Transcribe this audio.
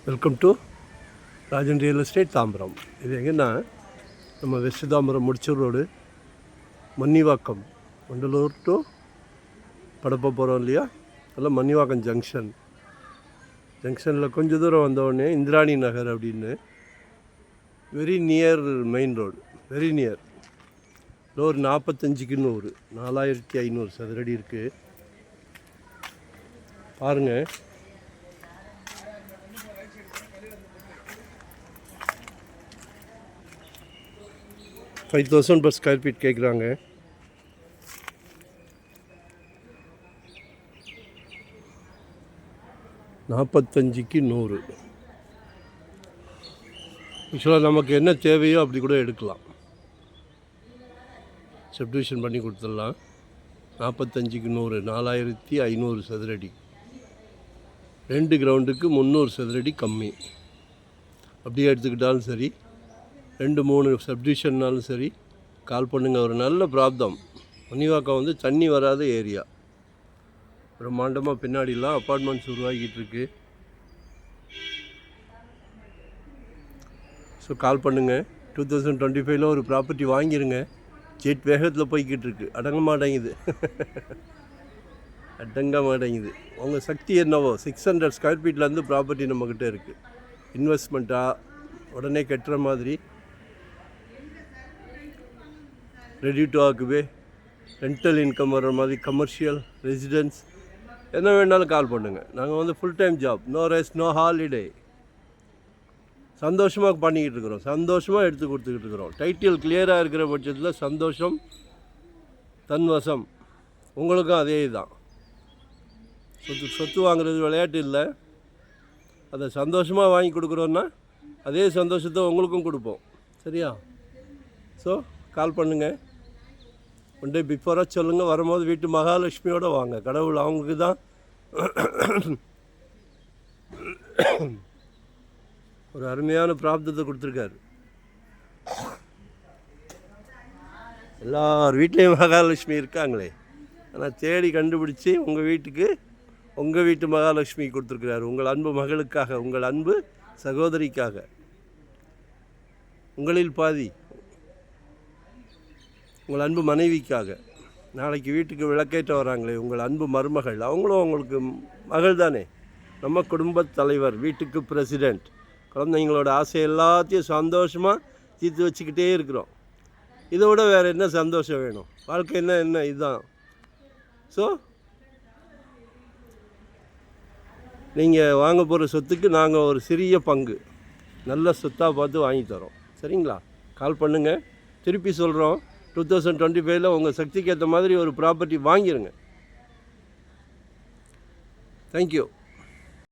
Welcome to Rajan real estate Tambaram. இது எங்கன்னா நம்ம west Tambaram Mudichur road Mannivakkam Vandalur to Padappai போகிறோம் இல்லையா, அதெல்லாம் மன்னிவாக்கம் ஜங்ஷனில் கொஞ்சம் தூரம் வந்தவுடனே இந்திராணி நகர் அப்படின்னு very near main road, very near. ஒரு 45க்கு 100 4500 சதுரடி இருக்குது பாருங்கள். 5000 per ஸ்கொயர் ஃபீட் கேட்குறாங்க. நாற்பத்தஞ்சுக்கு 100. ஆக்சுவலாக நமக்கு என்ன தேவையோ அப்படி கூட எடுக்கலாம், சப்டிவிஷன் பண்ணி கொடுத்துடலாம். 45க்கு 100 4500 சதுரடி, 2 கிரவுண்டுக்கு 300 சதுரடி கம்மி. அப்படியே எடுத்துக்கிட்டாலும் சரி, 2-3 சப்டிவிஷன்னாலும் சரி, கால் பண்ணுங்கள். ஒரு நல்ல பிராப்தம். மன்னிவாக்கம் தண்ணி வராத ஏரியா, பிரம்மாண்டமாக பின்னாடிலாம் அப்பார்ட்மெண்ட்ஸ் உருவாகிட்டு இருக்கு. ஸோ கால் பண்ணுங்கள். 2025 ஒரு ப்ராப்பர்ட்டி வாங்கிடுங்க. ஜெட் வேகத்தில் போய்கிட்டு இருக்கு, அடங்க மாட்டேங்குது. உங்கள் சக்தி என்னவோ 600 ஸ்கொயர் ஃபீட்லேருந்து ப்ராப்பர்ட்டி நம்மக்கிட்ட இருக்குது. இன்வெஸ்ட்மெண்ட்டாக உடனே கட்டுற மாதிரி, ரெடி டு ஆக்குவே, ரெண்டல் இன்கம் வர்ற மாதிரி, கமர்ஷியல், ரெசிடென்ஸ், என்ன வேணாலும் கால் பண்ணுங்கள். நாங்கள் full time job, no rest, no holiday. சந்தோஷமாக பண்ணிக்கிட்டு இருக்கிறோம், சந்தோஷமாக எடுத்து கொடுத்துக்கிட்டு இருக்கிறோம். டைட்டில் கிளியராக இருக்கிற பட்சத்தில் சந்தோஷம் தன்வசம். உங்களுக்கும் அதே தான். சொத்து வாங்குறது விளையாட்டு இல்லை. அதை சந்தோஷமாக வாங்கி கொடுக்குறோன்னா அதே சந்தோஷத்தை உங்களுக்கும் கொடுப்போம். சரியா? ஸோ கால் பண்ணுங்கள். ஒன் டே பிஃபோராக சொல்லுங்கள். வரும்போது வீட்டு மகாலட்சுமியோடு வாங்க. கடவுள் அவங்களுக்கு தான் ஒரு அருமையான பிராப்தத்தை கொடுத்துருக்காரு. எல்லார் வீட்லேயும் மகாலட்சுமி இருக்காங்களே, ஆனால் தேடி கண்டுபிடிச்சி உங்கள் வீட்டு மகாலட்சுமி கொடுத்துருக்கிறாரு. உங்கள் அன்பு மகளுக்காக, உங்கள் அன்பு சகோதரிக்காக, உங்களில் பாதி உங்கள் அன்பு மனைவிக்காக. நாளைக்கு வீட்டுக்கு விளக்கேற்ற வராங்களே உங்கள் அன்பு மருமகள், அவங்களும் உங்களுக்கு மகள் தானே. நம்ம குடும்பத் தலைவர், வீட்டுக்கு பிரசிடெண்ட். குழந்தைங்களோட ஆசை எல்லாத்தையும் சந்தோஷமாக தீர்த்து வச்சுக்கிட்டே இருக்கிறோம். இதை விட வேறு என்ன சந்தோஷம் வேணும்? வாழ்க்கை என்ன இதுதான். ஸோ நீங்கள் வாங்க போகிற சொத்துக்கு நாங்கள் ஒரு சிறிய பங்கு நல்ல சொத்தாக பார்த்து வாங்கி தரோம். சரிங்களா? கால் பண்ணுங்கள். திருப்பி சொல்கிறோம், 2025 உங்கள் சக்திக்கு ஏற்ற மாதிரி ஒரு ப்ராப்பர்ட்டி வாங்கிடுங்க. தேங்க்யூ.